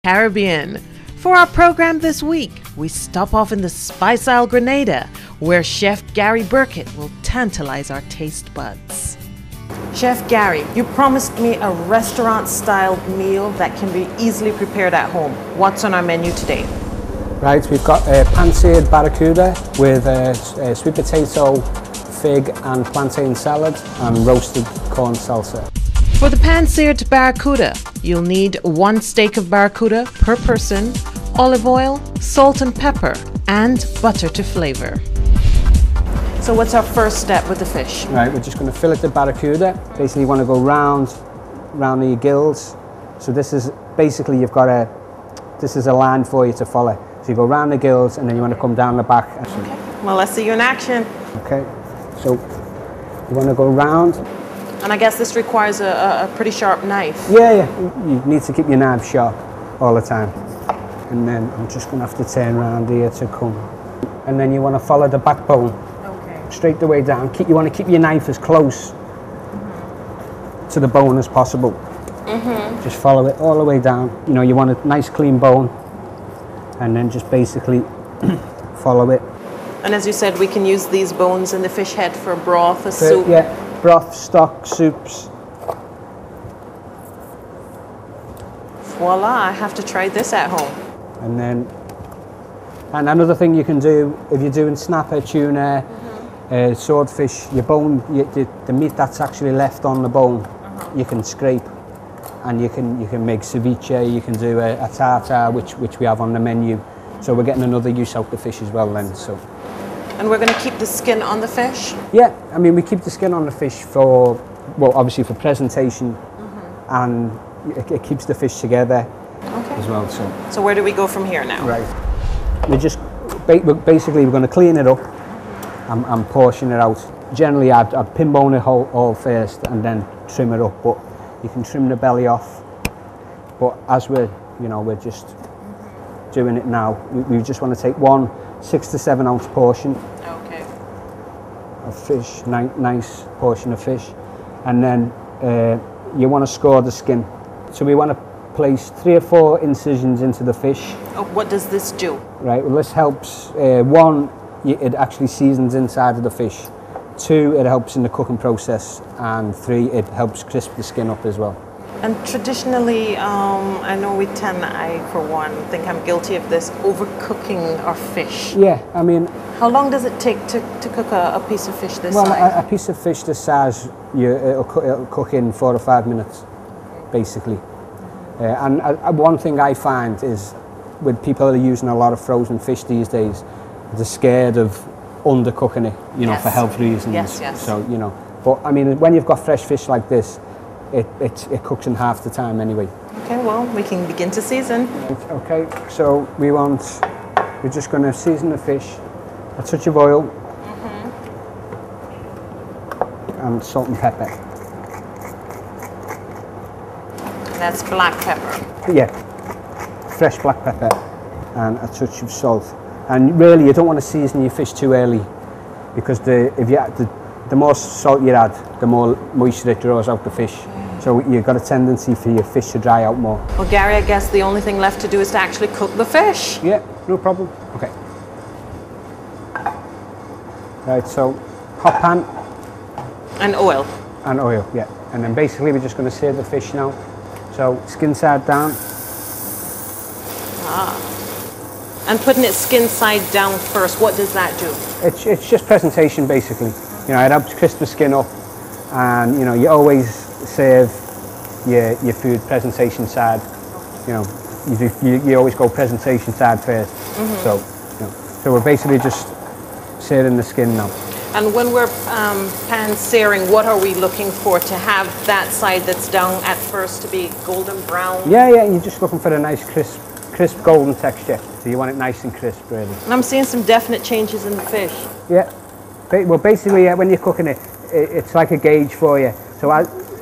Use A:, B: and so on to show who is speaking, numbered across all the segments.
A: Caribbean. For our program this week, we stop off in the Spice Isle, Grenada, where Chef Gary Birkett will tantalize our taste buds. Chef Gary, you promised me a restaurant-style meal that can be easily prepared at home. What's on our menu today?
B: Right, we've got pan-seared barracuda with sweet potato, fig and plantain salad and roasted corn salsa.
A: For the pan-seared barracuda, you'll need 1 steak of barracuda per person, olive oil, salt and pepper, and butter to flavor. So what's our first step with the fish?
B: Right, we're just going to fillet the barracuda. Basically you want to go round the gills. So this is basically this is a line for you to follow. So you go round the gills and then you want to come down the back.
A: Okay. Well, let's see you in action.
B: Okay, so you want to go round.
A: And I guess this requires a pretty sharp knife.
B: Yeah, you need to keep your knife sharp all the time. And then I'm just going to have to turn around here to come. And then you want to follow the backbone.
A: Okay.
B: Straight the way down. You want to keep your knife as close to the bone as possible. Just follow it all the way down. You know, you want a nice clean bone. And then just basically follow it.
A: And as you said, we can use these bones in the fish head for broth, a soup.
B: Yeah, broth, stock, soups.
A: Voila, I have to try this at home.
B: And another thing you can do, if you're doing snapper, tuna, swordfish, your bone, the meat that's actually left on the bone, you can scrape. And you can make ceviche, you can do a tartare, which we have on the menu. So we're getting another use out the fish as well then. So.
A: And we're going to keep the skin on the fish?
B: Yeah, I mean we keep the skin on the fish for, well obviously for presentation, and it keeps the fish together as well.
A: So where do we go from here now?
B: Right, basically we're going to clean it up and portion it out. Generally I'd pin bone it all first and then trim it up, but you can trim the belly off. But as we're just doing it now, we just want to take 1 6 to 7 ounce portion of fish, nice portion of fish, and then you want to score the skin. So we want to place 3 or 4 incisions into the fish.
A: Oh, what does this do?
B: Right, well this helps, 1, it actually seasons inside of the fish. 2, it helps in the cooking process, and 3, it helps crisp the skin up as well.
A: And traditionally, I know I for one think I'm guilty of this, overcooking our fish.
B: Yeah, I mean...
A: How long does it take to cook a piece of fish this size?
B: Well, a piece of fish this size, it'll cook in 4 or 5 minutes, basically. And one thing I find is, with people that are using a lot of frozen fish these days, they're scared of undercooking it, for health reasons.
A: Yes.
B: So, but I mean, when you've got fresh fish like this, it cooks in half the time anyway.
A: Okay, well, we can begin to season.
B: Okay, so we're just going to season the fish, a touch of oil, and salt and pepper.
A: That's black pepper.
B: Yeah, fresh black pepper and a touch of salt. And really, you don't want to season your fish too early, because the more salt you add, the more moisture it draws out the fish. So you've got a tendency for your fish to dry out more.
A: Well, Gary, I guess the only thing left to do is to actually cook the fish.
B: Yeah, no problem. Okay. Right, so hot pan.
A: And oil.
B: And oil, yeah. And then basically we're just going to sear the fish now. So skin side down.
A: And putting it skin side down first, what does that do?
B: It's just presentation basically. It helps crisp the skin up, and you always serve your food presentation side. You always go presentation side first. So we're basically just searing the skin now.
A: And when we're pan searing, what are we looking for to have that side that's down at first to be golden brown?
B: Yeah, you're just looking for a nice crisp golden texture. So you want it nice and crisp, really.
A: And I'm seeing some definite changes in the fish.
B: Yeah. Well, basically, when you're cooking it, it's like a gauge for you. So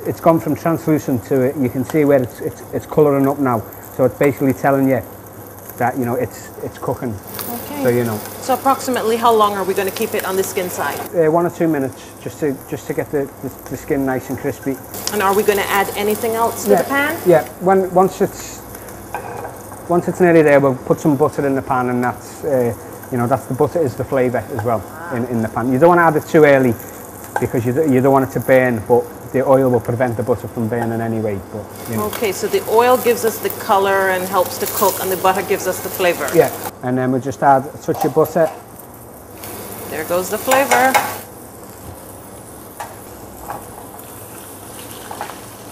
B: it's gone from translucent to it. You can see where it's colouring up now. So it's basically telling you that it's cooking.
A: Okay.
B: So
A: So approximately how long are we going to keep it on the skin side?
B: 1 or 2 minutes, just to get the skin nice and crispy.
A: And are we going to add anything else to the pan?
B: Yeah. Once it's Once it's nearly there, we'll put some butter in the pan, and that's, you know, that's the butter is the flavour as well in the pan. You don't want to add it too early because you don't want it to burn, but the oil will prevent the butter from burning anyway. But, you know.
A: Okay, so the oil gives us the colour and helps to cook, and the butter gives us the flavour.
B: Yeah, and then we'll just add a touch of butter.
A: There goes the flavour.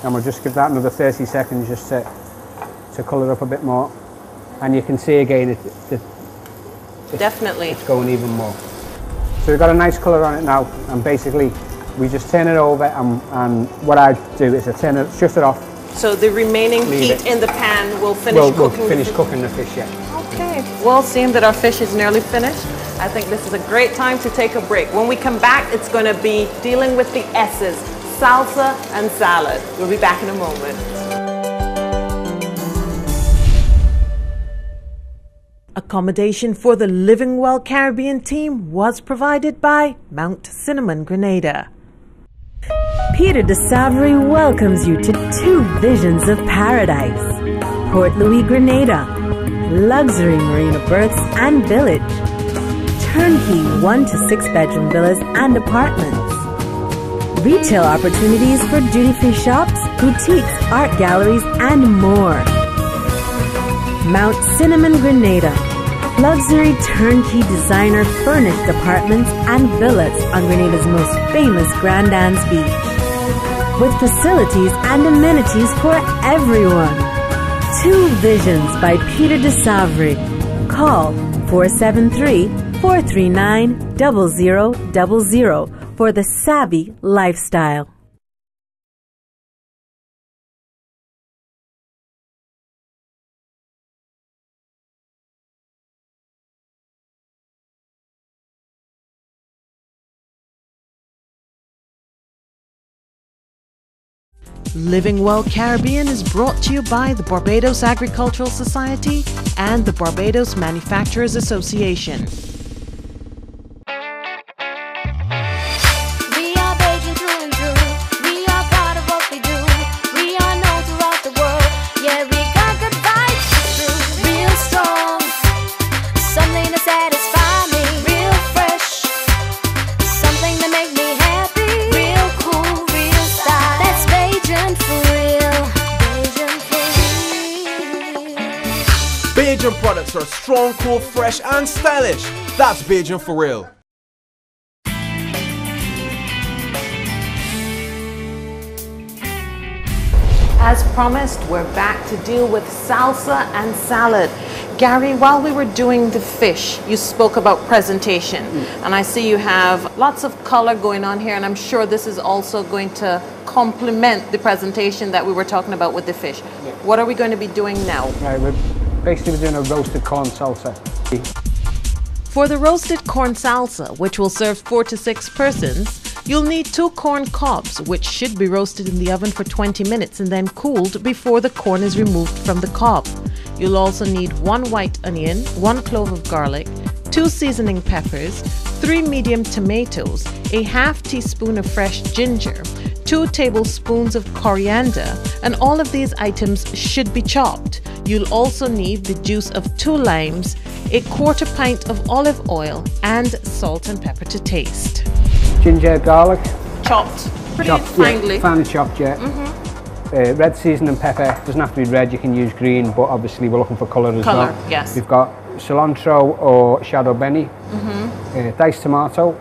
B: And we'll just give that another 30 seconds just to colour up a bit more. And you can see again,
A: Definitely.
B: It's going even more. So we've got a nice colour on it now, and basically we just turn it over, and what I do is I shift it off.
A: So the remaining heat in the pan will finish cooking.
B: We'll finish cooking the fish, yeah.
A: Okay. Well, seeing that our fish is nearly finished, I think this is a great time to take a break. When we come back, it's going to be dealing with the S's, salsa and salad. We'll be back in a moment. Accommodation for the Living Well Caribbean team was provided by Mount Cinnamon, Grenada.
C: Peter de Savary welcomes you to 2 visions of paradise. Port Louis, Grenada. Luxury marina berths and village. Turnkey 1 to 6 bedroom villas and apartments. Retail opportunities for duty-free shops, boutiques, art galleries, and more. Mount Cinnamon, Grenada. Luxury turnkey designer furnished apartments and villas on Grenada's most famous Grand Anse Beach. With facilities and amenities for everyone. 2 Visions by Peter de Savary. Call 473-439-0000 for the savvy lifestyle.
A: Living Well Caribbean is brought to you by the Barbados Agricultural Society and the Barbados Manufacturers Association.
D: We are Bajan through and through. We are proud of what we do. We are known throughout the world. Yeah, we got good vibes. True, real strong. Something to satisfy me. Real fresh. Something to make me happy. Real cool, real style. That's Bajan for real. Bajan for real.
E: Bajan products are strong, cool, fresh, and stylish. That's Bajan for real.
A: As promised, we're back to deal with salsa and salad. Gary, while we were doing the fish, you spoke about presentation. And I see you have lots of color going on here, and I'm sure this is also going to complement the presentation that we were talking about with the fish.
B: Yeah.
A: What are we going to be doing now?
B: Right, we're basically doing a roasted corn salsa.
A: For the roasted corn salsa, which will serve 4 to 6 persons, you'll need 2 corn cobs, which should be roasted in the oven for 20 minutes and then cooled before the corn is removed from the cob. You'll also need 1 white onion, 1 clove of garlic, 2 seasoning peppers, 3 medium tomatoes, a half teaspoon of fresh ginger, 2 tablespoons of coriander, and all of these items should be chopped. You'll also need the juice of 2 limes, a 1/4 pint of olive oil, and salt and pepper to taste.
B: Ginger, garlic.
A: Chopped pretty
B: Chopped,
A: finely.
B: Yeah, finely chopped, yeah. Red seasoning pepper, doesn't have to be red, you can use green, but obviously we're looking for colour as well.
A: Colour, yes.
B: We've got cilantro or shadow benny, diced tomato,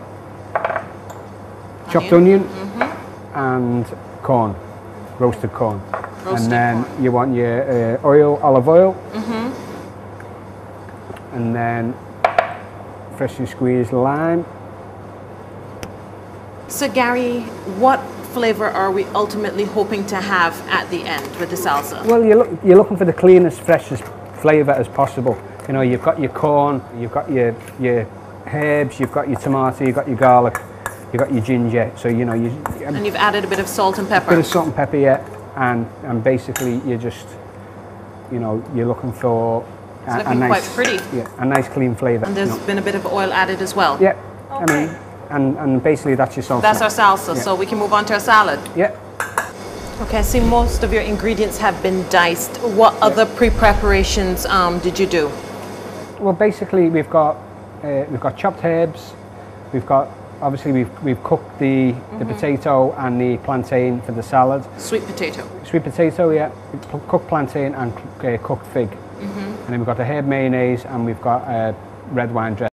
B: chopped onion, and corn, roasted corn.
A: Roasted
B: and then
A: corn.
B: you want your olive oil, and then freshly squeezed lime.
A: So Gary, what flavour are we ultimately hoping to have at the end with the salsa?
B: Well, you're looking for the cleanest, freshest flavour as possible. You know, you've got your corn, you've got your herbs, you've got your tomato, you've got your garlic, you've got your ginger. So you know
A: And you've added a bit of salt and pepper.
B: bit of salt and pepper, yeah. And basically you're just, you know, you're looking for
A: It's looking
B: nice,
A: quite pretty.
B: Yeah, a nice clean flavour.
A: And there's been a bit of oil added as well.
B: Yeah,
A: Okay.
B: I mean, and basically that's your salsa.
A: That's our salsa,
B: Yeah.
A: so we can move on to our salad.
B: Yeah.
A: Okay, I see most of your ingredients have been diced. What other pre-preparations did you do?
B: Well, basically we've got chopped herbs. We've got obviously we've cooked the potato and the plantain for the salad.
A: Sweet potato.
B: Sweet potato, yeah. Cooked plantain and cooked fig. And then we've got the herb mayonnaise and we've got red wine dressing.